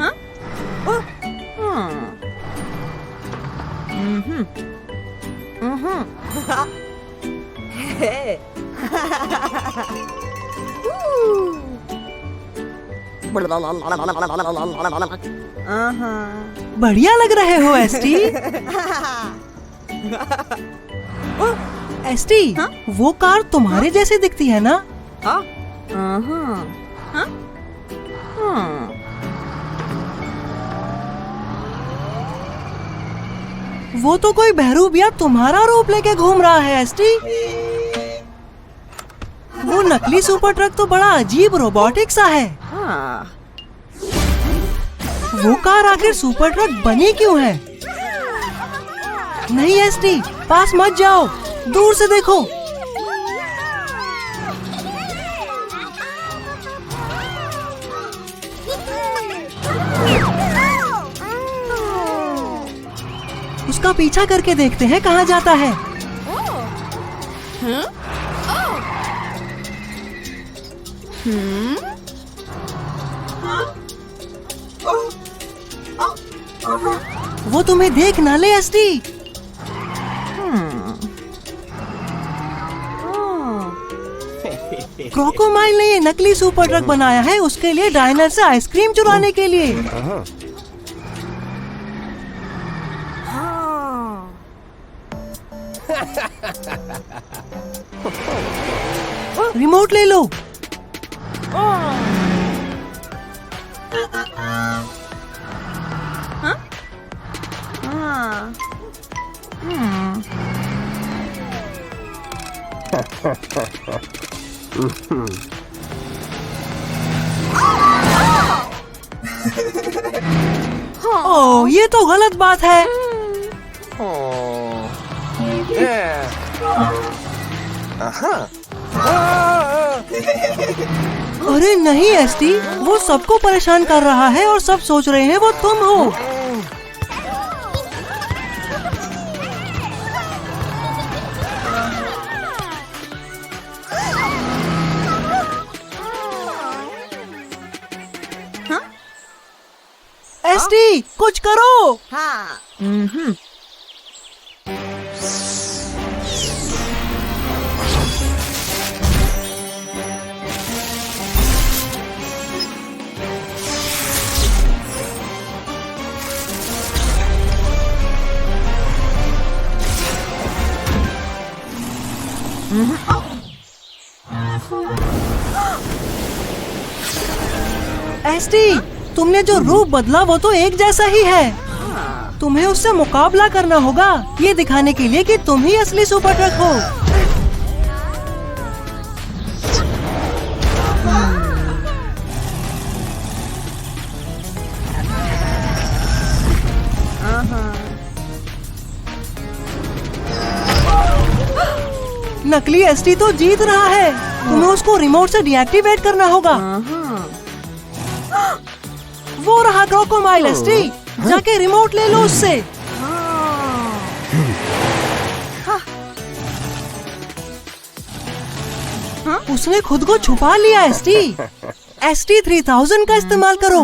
हाँ? बढ़िया लग रहे हो एसटी। एसटी, हाँ? वो कार तुम्हारे जैसी दिखती है ना? वो तो कोई बहरूपिया तुम्हारा रूप लेके घूम रहा है एसटी। वो नकली सुपर ट्रक तो बड़ा अजीब रोबोटिक सा है। वो कार आखिर सुपर ट्रक बनी क्यों है? नहीं एसटी, पास मत जाओ, दूर से देखो। उसका पीछा करके देखते हैं कहाँ जाता है। वो तुम्हें देख ना ले एसटी। क्रोकोमाइल ने ये नकली सुपर ट्रक बनाया है उसके लिए डाइनर से आइसक्रीम चुराने के लिए। रिमोट ले लो। ओह, ये तो गलत बात है। अरे नहीं एसटी, वो सबको परेशान कर रहा है और सब सोच रहे हैं वो तुम हो। एसटी, कुछ करो। एसटी, तुमने जो रूप बदला वो तो एक जैसा ही है। तुम्हें उससे मुकाबला करना होगा, ये दिखाने के लिए कि तुम ही असली सुपर ट्रक हो। नकली एसटी तो जीत रहा है, तुम्हें उसको रिमोट से डीएक्टिवेट करना होगा। वो रहा क्रोकोमाइल एसटी, जाके रिमोट ले लो उससे। उसने खुद को छुपा लिया एसटी। एसटी 3000 का इस्तेमाल करो।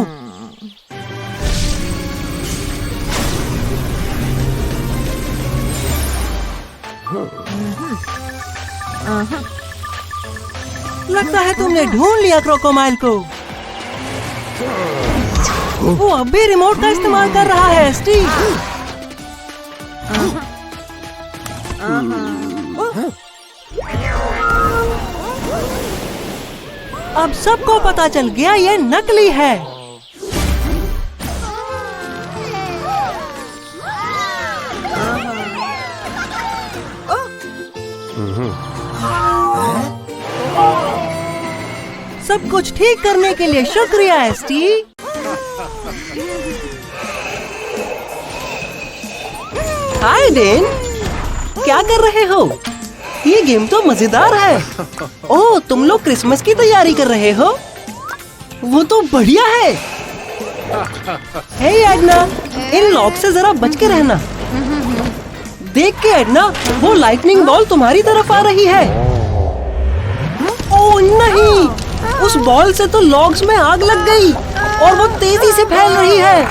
लगता है तुमने ढूंढ लिया क्रोकोमाइल को। वो अब भी रिमोट का इस्तेमाल कर रहा है एसटी। अब सबको पता चल गया ये नकली है। सब कुछ ठीक करने के लिए शुक्रिया एसटी। हाय डेन, क्या कर रहे हो? ये गेम तो मजेदार है। ओह, तुम लोग क्रिसमस की तैयारी कर रहे हो? वो तो बढ़िया है। हे एडना, इन लॉक से जरा बच के रहना। देख के एडना, वो लाइटनिंग बॉल तुम्हारी तरफ आ रही है। ओह नहीं, उस बॉल से तो लॉग्स में आग लग गई। और वो तेजी से फैल रही है।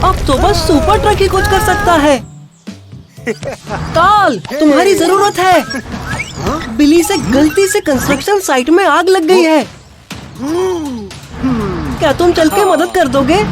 अब तो बस सुपर ट्रक ही कुछ कर सकता है। कार्ल, तुम्हारी जरूरत है। बिली से गलती से कंस्ट्रक्शन साइट में आग लग गई है। क्या तुम चल के मदद कर दोगे?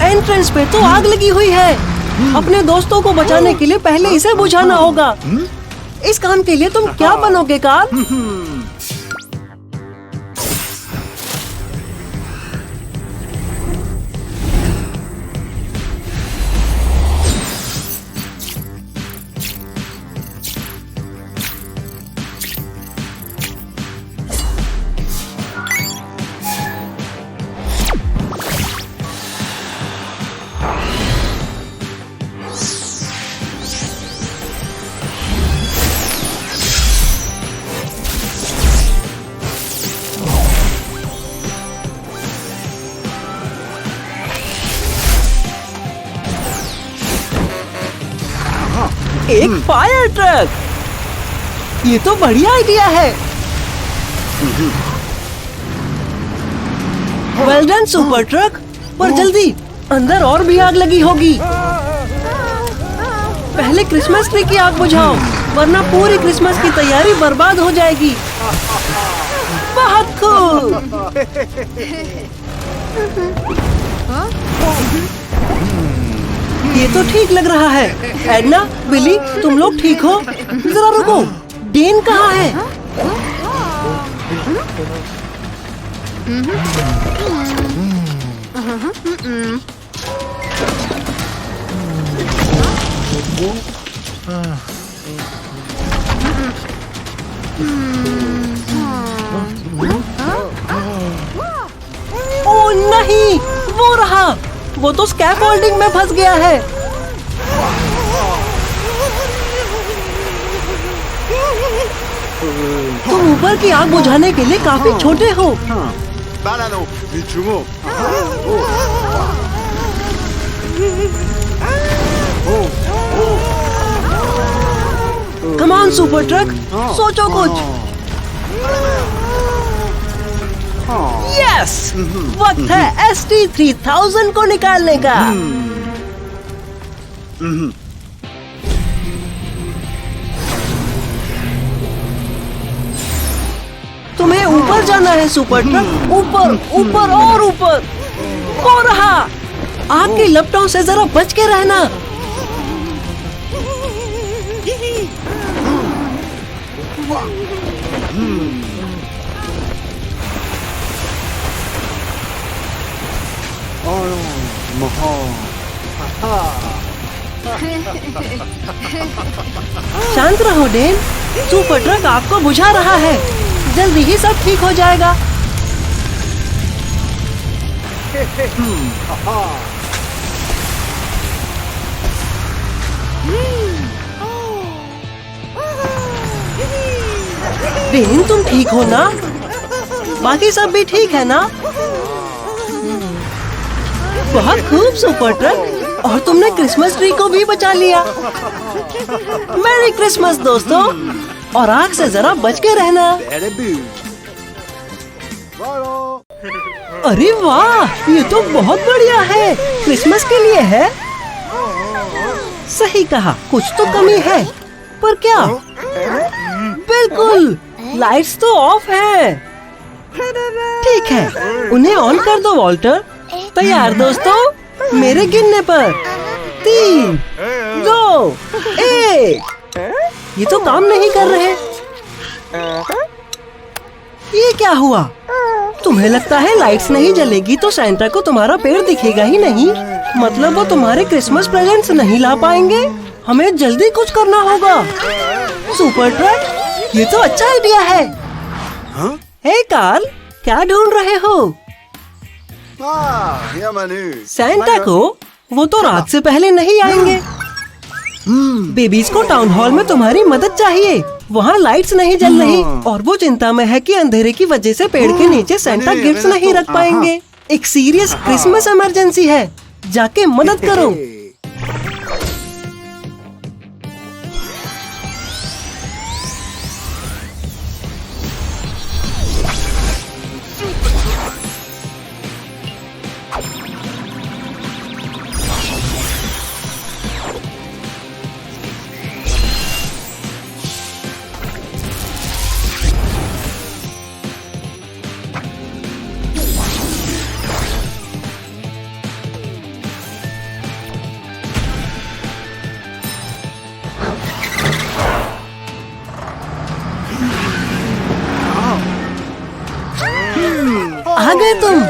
एंट्रेंस पे तो आग लगी हुई है। अपने दोस्तों को बचाने के लिए पहले इसे बुझाना होगा। इस काम के लिए तुम क्या बनोगे कार्ल? एक फायर ट्रक, ये तो बढ़िया आइडिया है। वेल डन सुपर ट्रक, पर जल्दी, अंदर और भी आग लगी होगी। पहले क्रिसमस ट्री की आग बुझाओ, वरना पूरी क्रिसमस की तैयारी बर्बाद हो जाएगी। बहुत खूब। ये तो ठीक लग रहा है। एडना, बिली, तुम लोग ठीक हो? जरा रुको, डेन कहाँ है? ओह नहीं, वो रहा। वो तो स्कैफोल्डिंग में फंस गया है। तुम ऊपर की आग बुझाने के लिए काफी छोटे हो। कम ऑन सुपर ट्रक, सोचो कुछ। यस, वक्त है ST-3000 को निकालने का। तुम्हें ऊपर जाना है सुपर ट्रक, ऊपर, ऊपर और ऊपर। हो रहा, आग की लपटों से जरा बच के रहना। शांत रहो डेन, सुपर ट्रक आपको बुझा रहा है। जल्दी ही सब ठीक हो जाएगा। डेन, तुम ठीक हो ना? बाकी सब भी ठीक है ना? बहुत खूब सुपर ट्रक, और तुमने क्रिसमस ट्री को भी बचा लिया। मैरी क्रिसमस दोस्तों, और आग से जरा बच के रहना। अरे वाह, ये तो बहुत बढ़िया है। क्रिसमस के लिए है। सही कहा, कुछ तो कमी है, पर क्या? बिल्कुल, लाइट्स तो ऑफ है। ठीक है, उन्हें ऑन कर दो वॉल्टर। तैयार दोस्तों, मेरे गिनने पर 3, 2, 1। ये तो काम नहीं कर रहे। ये क्या हुआ? तुम्हें लगता है लाइट्स नहीं जलेगी तो सैंटा को तुम्हारा पेड़ दिखेगा ही नहीं? मतलब वो तुम्हारे क्रिसमस प्रेजेंट्स नहीं ला पाएंगे? हमें जल्दी कुछ करना होगा। सुपर ट्रक, ये तो अच्छा आइडिया है। हे कार्ल, क्या ढूंढ रहे हो? सैंटा को? वो तो रात से पहले नहीं आएंगे। बेबीज को टाउन हॉल में तुम्हारी मदद चाहिए। वहाँ लाइट्स नहीं जल रही और वो चिंता में है कि अंधेरे की वजह से पेड़ के नीचे सैंटा गिफ्ट्स नहीं रख पाएंगे। एक सीरियस क्रिसमस इमरजेंसी है, जाके मदद करो। आ गए तुम।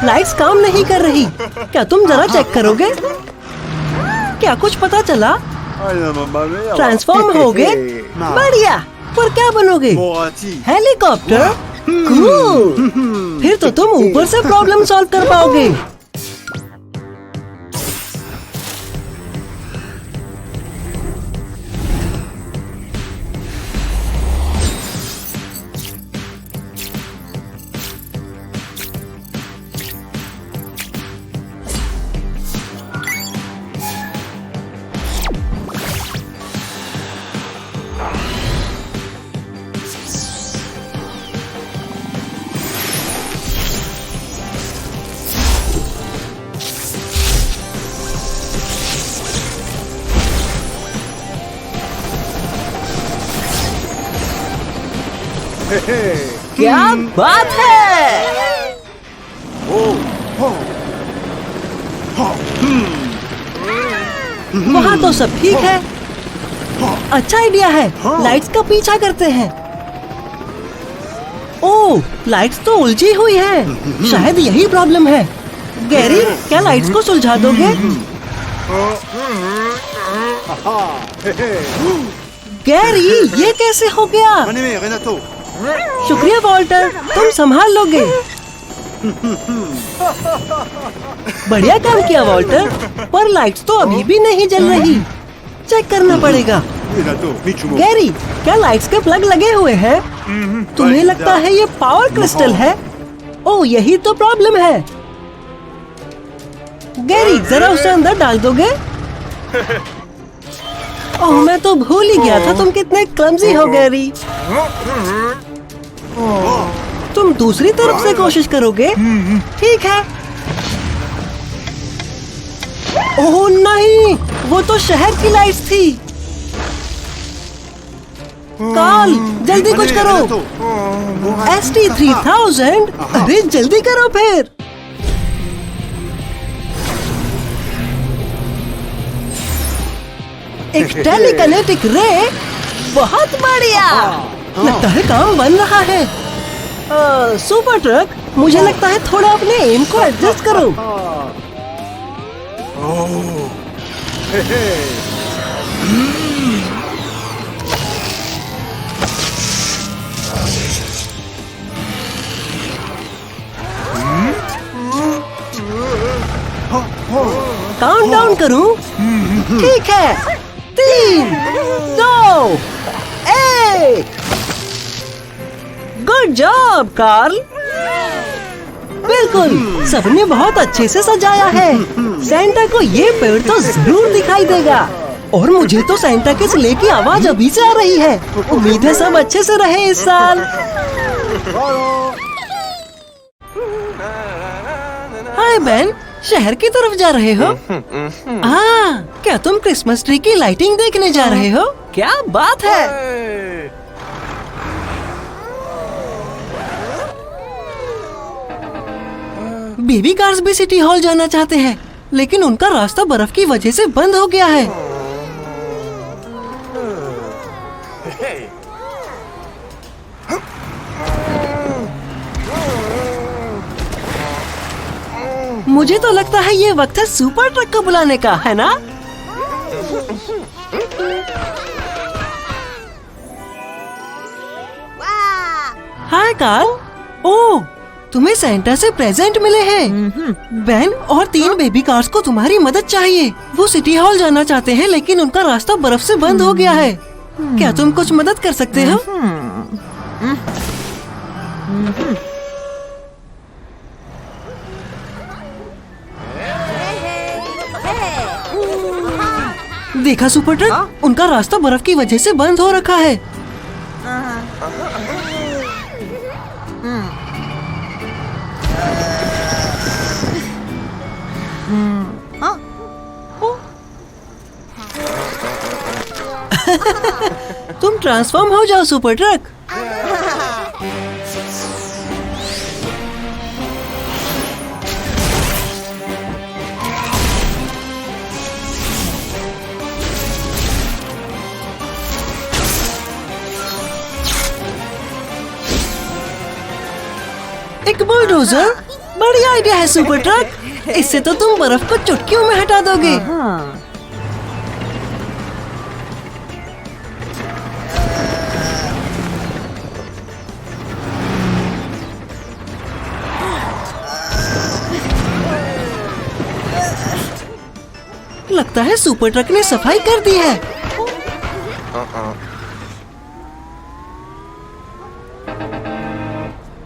लाइट्स काम नहीं कर रही। क्या तुम जरा चेक करोगे? क्या कुछ पता चला? ट्रांसफॉर्म हो गए? बढ़िया। पर क्या बनोगे? हेलीकॉप्टर? कूल। फिर तो तुम ऊपर से प्रॉब्लम सॉल्व कर पाओगे। क्या बात है! वहाँ तो सब ठीक है। अच्छा आइडिया है। लाइट्स का पीछा करते हैं। ओह, लाइट्स तो उलझी हुई है। शायद यही प्रॉब्लम है। गैरी, क्या लाइट्स को सुलझा दोगे? गैरी, ये कैसे हो गया? शुक्रिया वॉल्टर, तुम संभाल लोगे। बढ़िया काम किया वॉल्टर, पर लाइट्स तो अभी भी नहीं जल रही। चेक करना पड़ेगा। गैरी, क्या लाइट्स के प्लग लगे हुए हैं? तुम्हें लगता है ये पावर क्रिस्टल है? ओह, यही तो प्रॉब्लम है। गैरी, जरा उसे अंदर डाल दोगे? ओह, मैं तो भूल ही गया था तुम कितने क्लमजी हो गैरी। तुम दूसरी तरफ से कोशिश करोगे? ठीक है। ओह नहीं, वो तो शहर की लाइट्स थी। कार्ल, जल्दी कुछ करो। ST-3000, अरे जल्दी करो फिर। एक टेलीकिनेटिक रे, बहुत बढ़िया। लगता है काम बन रहा है। सुपर ट्रक, मुझे लगता है थोड़ा अपने एम को एडजस्ट करो। काउंट डाउन करूं? ठीक है। 3, 2, 1। Good job Carl. बिल्कुल, सबने बहुत अच्छे से सजाया है। सैंटा को ये पेड़ तो जरूर दिखाई देगा। और मुझे तो सैंटा के स्लेह की आवाज अभी से आ रही है। उम्मीद है सब अच्छे से रहे इस साल। हाय बेन, शहर की तरफ जा रहे हो? क्या तुम क्रिसमस ट्री की लाइटिंग देखने जा रहे हो? क्या बात है! बेबी कार्स भी सिटी हॉल जाना चाहते हैं, लेकिन उनका रास्ता बर्फ की वजह से बंद हो गया है। मुझे तो लगता है ये वक्त है सुपर ट्रक को बुलाने का, है ना? हाय कार्ल। ओह, तुम्हें सेंटा से प्रेजेंट मिले हैं। बेन और 3 बेबी कार्स को तुम्हारी मदद चाहिए। वो सिटी हॉल जाना चाहते हैं लेकिन उनका रास्ता बर्फ से बंद हो गया है। क्या तुम कुछ मदद कर सकते हो? देखा सुपर ट्रक, उनका रास्ता बर्फ की वजह से बंद हो रखा है। तुम ट्रांसफॉर्म हो जाओ सुपर ट्रक। एक बुलडोजर, बढ़िया आइडिया है सुपर ट्रक। इससे तो तुम बर्फ को चुटकियों में हटा दोगे। लगता है सुपर ट्रक ने सफाई कर दी है।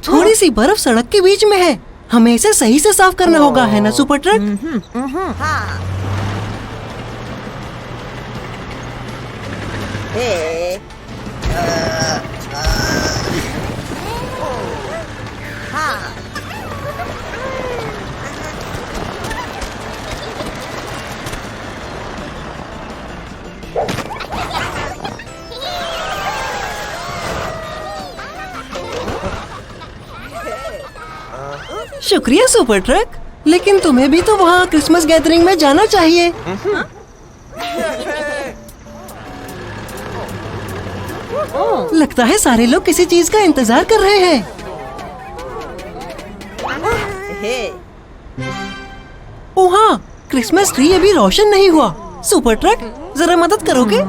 थोड़ी सी बर्फ सड़क के बीच में है। हमें इसे सही से साफ करना होगा, है ना सुपर ट्रक? शुक्रिया सुपर ट्रक, लेकिन तुम्हें भी तो वहाँ क्रिसमस गैदरिंग में जाना चाहिए। लगता है सारे लोग किसी चीज का इंतजार कर रहे हैं। ओह हाँ, क्रिसमस ट्री अभी रोशन नहीं हुआ। सुपर ट्रक, जरा मदद करोगे?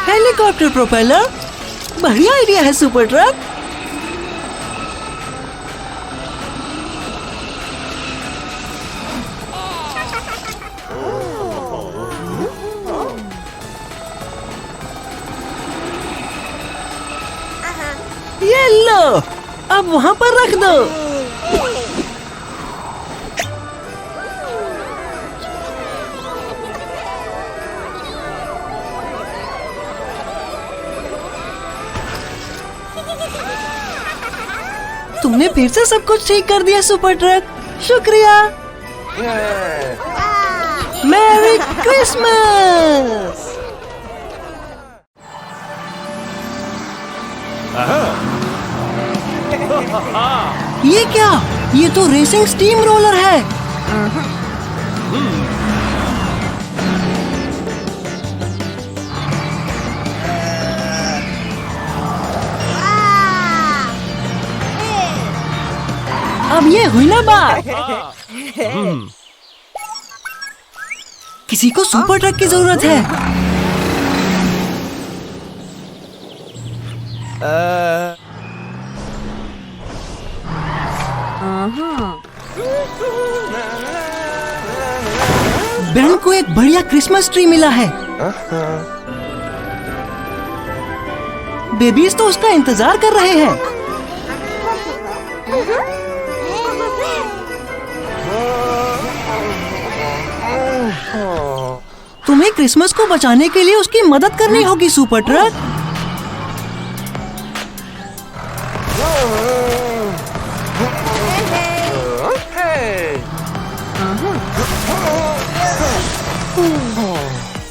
हेलीकॉप्टर प्रोपेलर, बढ़िया आइडिया है सुपर ट्रक। ये लो, अब वहाँ पर रख दो। तुमने फिर से सब कुछ ठीक कर दिया सुपर ट्रक, शुक्रिया। Merry Christmas. ये क्या? ये तो रेसिंग स्टीम रोलर है। अब ये हुई ना बात। किसी को सुपर ट्रक की जरूरत है। बेन को एक बढ़िया क्रिसमस ट्री मिला है। बेबीज तो उसका इंतजार कर रहे हैं। तुम्हें क्रिसमस को बचाने के लिए उसकी मदद करनी होगी सुपर ट्रक।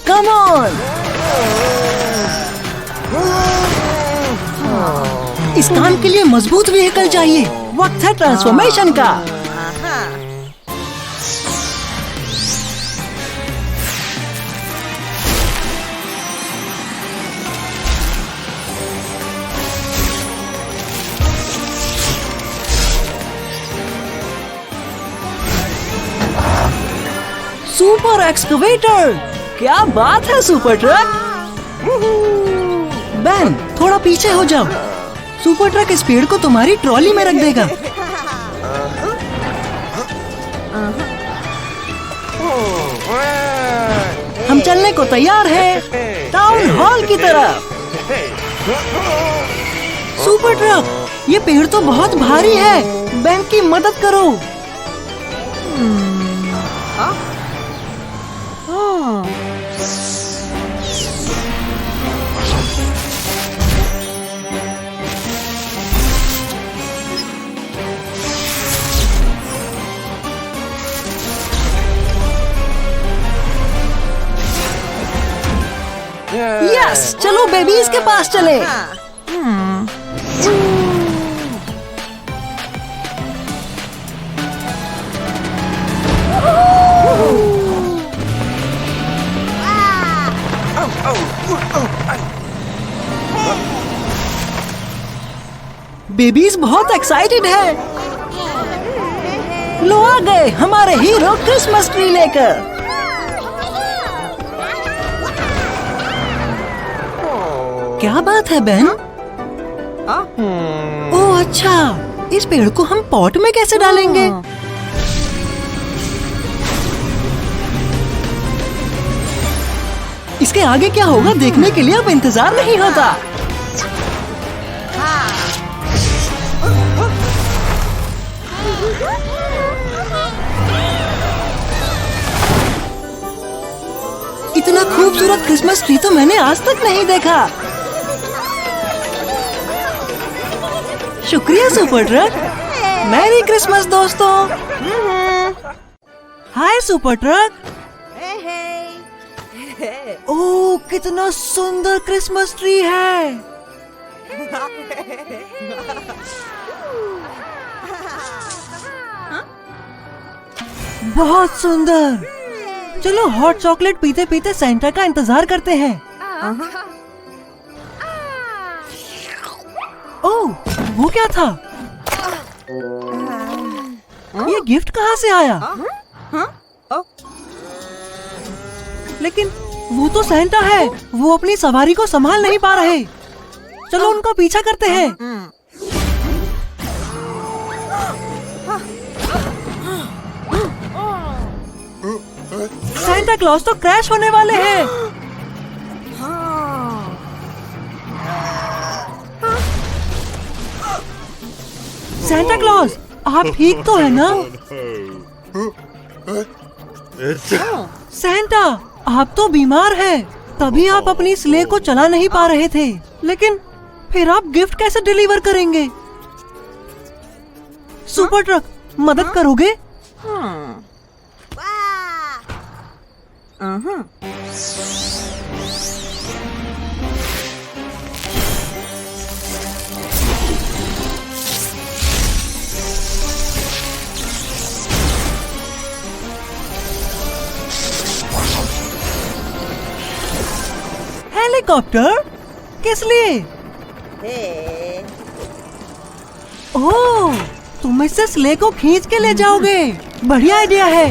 Come on. इस काम के लिए मजबूत व्हीकल चाहिए। वक्त है ट्रांसफॉर्मेशन का। Super excavator. क्या बात है सुपर ट्रक। बेन, थोड़ा पीछे हो जाओ। सुपर ट्रक इस पेड़ को तुम्हारी ट्रॉली में रख देगा। हम चलने को तैयार हैं टाउन हॉल की तरफ। सुपर ट्रक, ये पेड़ तो बहुत भारी है। बेन की मदद करो। यस, चलो बेबीज के पास चले। बेबीज बहुत एक्साइटेड है। लो आ गए हमारे हीरो क्रिसमस ट्री लेकर। क्या बात है बेन? ओह अच्छा, इस पेड़ को हम पॉट में कैसे डालेंगे? इसके आगे क्या होगा देखने के लिए अब इंतजार नहीं होता। इतना खूबसूरत क्रिसमस ट्री तो मैंने आज तक नहीं देखा। शुक्रिया सुपर ट्रक। मैरी क्रिसमस दोस्तों। हाय सुपर ट्रक। ओह कितना सुंदर क्रिसमस ट्री है। बहुत सुंदर। चलो हॉट चॉकलेट पीते पीते सेंटा का इंतजार करते हैं। ओह वो क्या था? ये गिफ्ट कहाँ से आया? लेकिन वो तो सेंटा है। वो अपनी सवारी को संभाल नहीं पा रहे। चलो उनका पीछा करते हैं। सेंटा क्लॉज तो क्रैश होने वाले हैं। सेंटा क्लॉज, आप ठीक तो है ना? सेंटा, आप तो बीमार हैं। तभी आप अपनी स्ले को चला नहीं पा रहे थे। लेकिन फिर आप गिफ्ट कैसे डिलीवर करेंगे? सुपर ट्रक, मदद करोगे? हेलीकॉप्टर? किस लिए? ओह, तुम इससे स्ले को खींच के ले जाओगे। बढ़िया आइडिया है।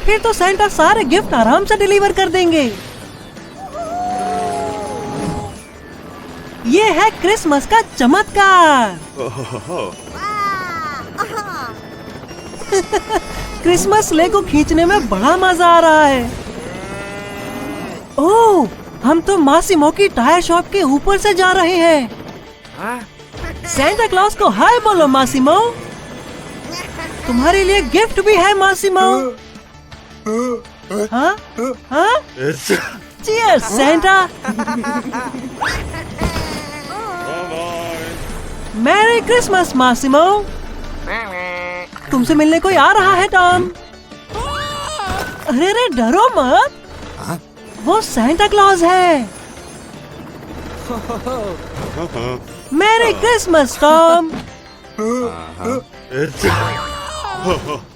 फिर तो सेंटा सारे गिफ्ट आराम से डिलीवर कर देंगे। ये है क्रिसमस का चमत्कार। क्रिसमस स्ले को खींचने में बड़ा मजा आ रहा है। ओह, हम तो मासिमो की टायर शॉप के ऊपर से जा रहे हैं। सेंटा क्लॉज को हाय बोलो मासिमो। तुम्हारे लिए गिफ्ट भी है मासिमो। हाँ? हाँ? Cheers Santa. Merry Christmas Masimo. तुमसे मिलने कोई आ रहा है टॉम। अरे रे डरो मत, वो सेंटा क्लॉज है। Merry Christmas Tom.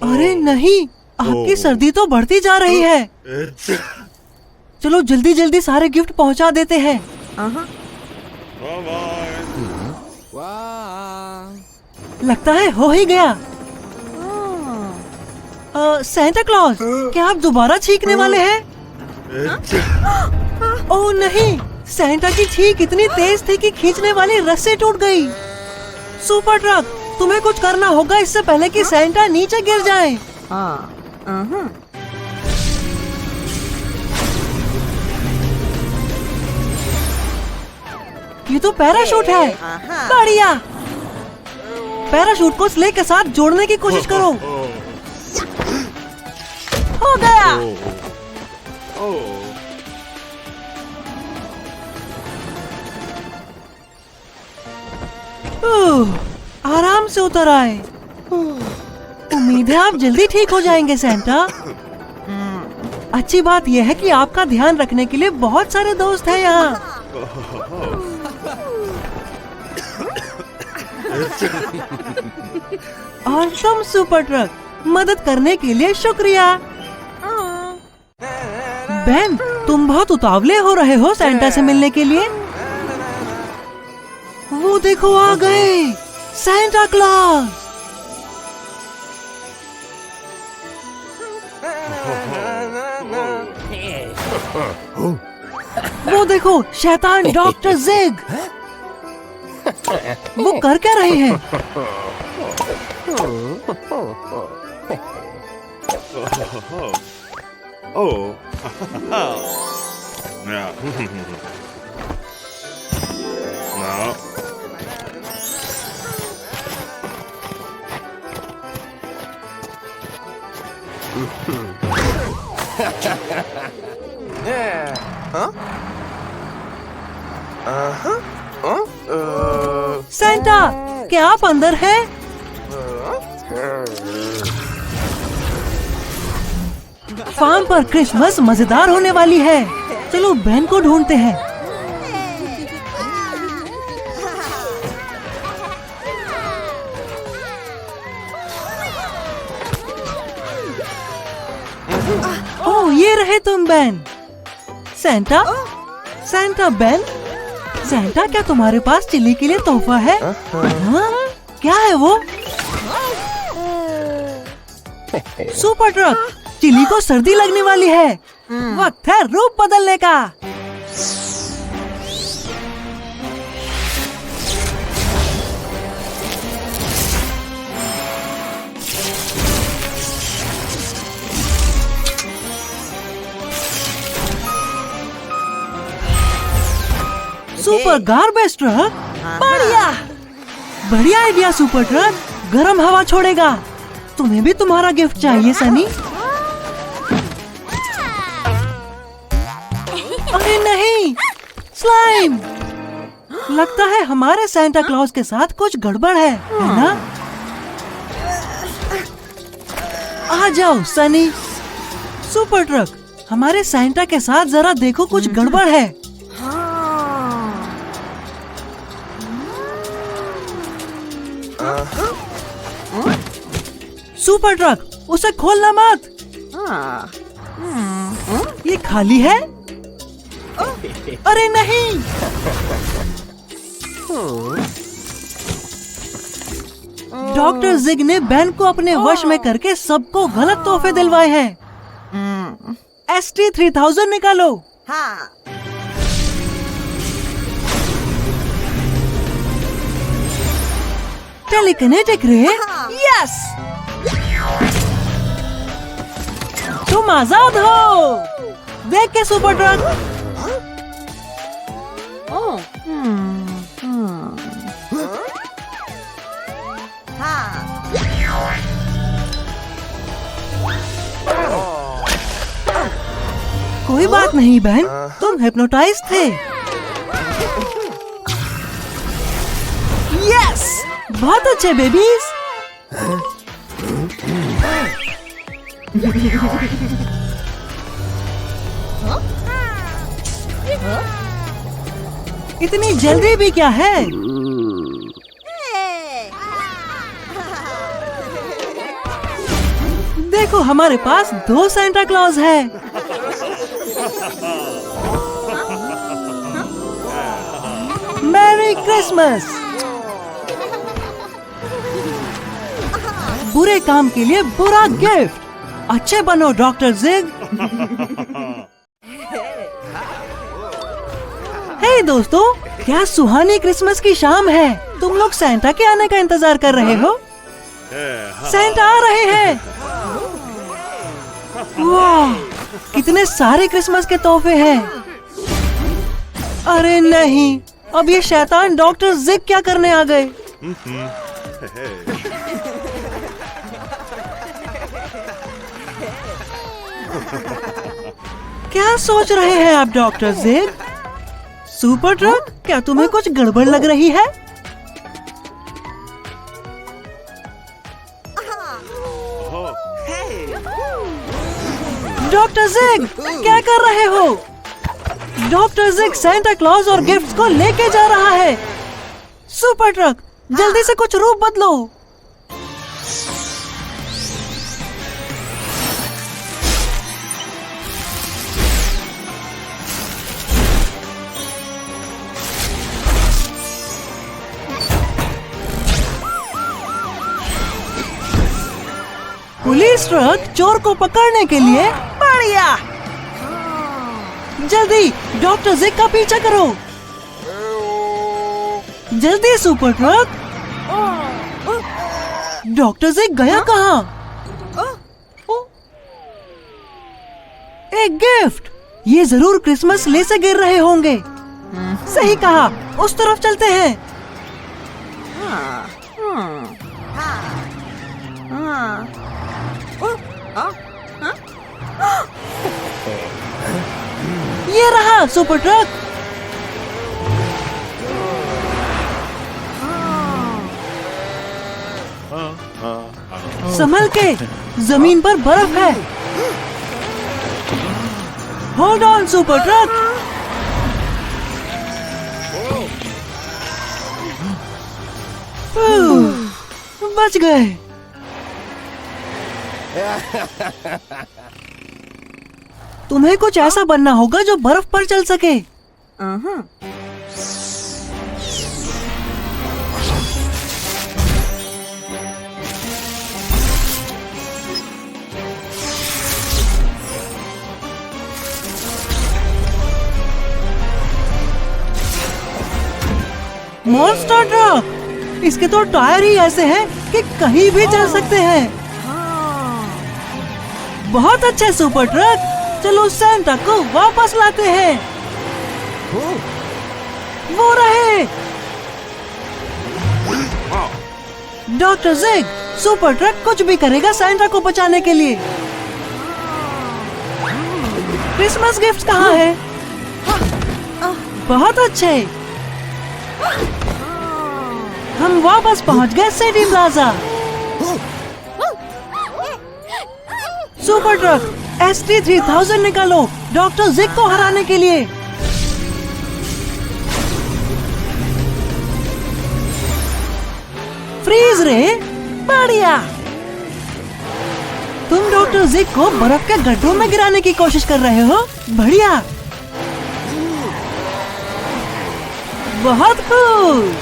अरे नहीं, आपकी सर्दी तो बढ़ती जा रही है। चलो जल्दी जल्दी सारे गिफ्ट पहुंचा देते हैं। लगता है हो ही गया। सेंटा क्लॉज, क्या आप दोबारा छींकने वाले हैं? ओह नहीं, सेंटा की छींक इतनी तेज थी कि खींचने वाली रस्सी टूट गई। सुपर ट्रक, तुम्हें कुछ करना होगा इससे पहले कि सेंटा नीचे गिर जाए। ये तो पैराशूट है। बढ़िया। पैराशूट को स्लेज के साथ जोड़ने की कोशिश करो। हो गया। आराम से उतर आए। उम्मीद है आप जल्दी ठीक हो जाएंगे सेंटा। अच्छी बात यह है कि आपका ध्यान रखने के लिए बहुत सारे दोस्त हैं यहाँ। और तुम सुपर ट्रक, मदद करने के लिए शुक्रिया। बेन, तुम बहुत उतावले हो रहे हो सेंटा से मिलने के लिए। वो देखो आ गए सेंटा क्लॉज। वो देखो शैतान डॉक्टर जिग। वो कर क्या रहे हैं? सेंटा, क्या आप अंदर हैं? फार्म पर क्रिसमस मजेदार होने वाली है। चलो बेन को ढूंढते हैं। ओह, ये रहे तुम Ben. Santa, Santa Ben. Santa, क्या तुम्हारे पास चिल्ली के लिए तोहफा है? हाँ? क्या है वो? सुपर ट्रक, चिल्ली को सर्दी लगने वाली है। वक्त है रूप बदलने का। सुपर गार्बेज ट्रक, बढ़िया बढ़िया आइडिया सुपर ट्रक। गर्म हवा छोड़ेगा। तुम्हें भी तुम्हारा गिफ्ट चाहिए सनी? अरे नहीं, स्लाइम। लगता है हमारे सेंटा क्लॉज के साथ कुछ गड़बड़ है ना? आ जाओ सनी। सुपर ट्रक, हमारे सेंटा के साथ जरा देखो, कुछ गड़बड़ है। सुपर ट्रक, उसे खोलना मत। ये खाली है। अरे नहीं। डॉक्टर जिग ने बेन को अपने वश में करके सबको गलत तोहफे दिलवाए हैं। ST-3000 निकालो। टेलीकिनेटिक रे। यस, तुम आजाद हो। देख के सुपर ट्रक। कोई बात नहीं बहन, तुम हिप्नोटाइज थे। यस, बहुत अच्छे बेबीज। इतनी जल्दी भी क्या है? देखो, हमारे पास 2 सेंटा क्लॉज है। Merry Christmas. बुरे काम के लिए बुरा गिफ्ट। अच्छे बनो डॉक्टर जिग। हे दोस्तों, क्या सुहानी क्रिसमस की शाम है। तुम लोग सैंटा के आने का इंतजार कर रहे हो? सैंटा आ रहे हैं। वाह, कितने सारे क्रिसमस के तोहफे हैं। अरे नहीं, अब ये शैतान डॉक्टर जिग क्या करने आ गए। क्या सोच रहे हैं आप डॉक्टर जिग? सुपर ट्रक, क्या तुम्हें कुछ गड़बड़ लग रही है? डॉक्टर जिग, क्या कर रहे हो? डॉक्टर जिग सैंटा क्लॉज और गिफ्ट्स को लेके जा रहा है। सुपर ट्रक, जल्दी से कुछ रूप बदलो। पुलिस ट्रक चोर को पकड़ने के लिए बढ़िया। जल्दी डॉक्टर जिग का पीछा करो। जल्दी सुपर ट्रक। डॉक्टर जिग गया कहाँ? एक गिफ्ट। ये जरूर क्रिसमस ले से गिर रहे होंगे। सही कहा, उस तरफ चलते हैं। ये रहा सुपर ट्रक। संभल के, जमीन पर बर्फ है। Hold on super truck. बच गए। तुम्हें कुछ ऐसा बनना होगा जो बर्फ पर चल सके। मॉन्स्टर ट्रक, इसके तो टायर ही ऐसे हैं कि कहीं भी चल सकते हैं। बहुत अच्छे सुपर ट्रक, चलो सैंटा को वापस लाते हैं। वो रहे। डॉक्टर जिग, सुपर ट्रक कुछ भी करेगा सैंटा को बचाने के लिए। क्रिसमस गिफ्ट कहाँ है? बहुत अच्छे, हम वापस पहुंच गए city plaza. Super truck ST-3000 निकालो डॉक्टर जिग को हराने के लिए। फ्रीज रे, बढ़िया। तुम डॉक्टर जिग को बर्फ के गड्ढों में गिराने की कोशिश कर रहे हो। बढ़िया, बहुत खूब।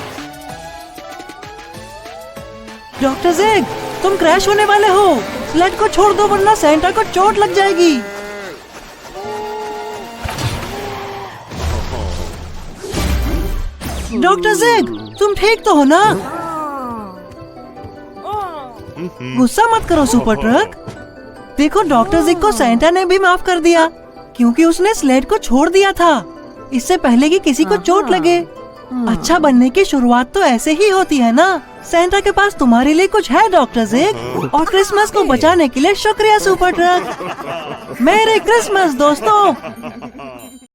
डॉक्टर जिग, तुम क्रैश होने वाले हो। स्लेड को छोड़ दो वरना सैंटा को चोट लग जाएगी। डॉक्टर जिग, तुम ठीक तो हो ना? गुस्सा मत करो सुपर ट्रक। देखो डॉक्टर जिग को सैंटा ने भी माफ कर दिया क्योंकि उसने स्लेड को छोड़ दिया था इससे पहले कि किसी को चोट लगे। अच्छा बनने की शुरुआत तो ऐसे ही होती है ना। सैंटा के पास तुम्हारे लिए कुछ है डॉक्टर जिग, और क्रिसमस को बचाने के लिए शुक्रिया सुपर ट्रक। मेरी क्रिसमस दोस्तों।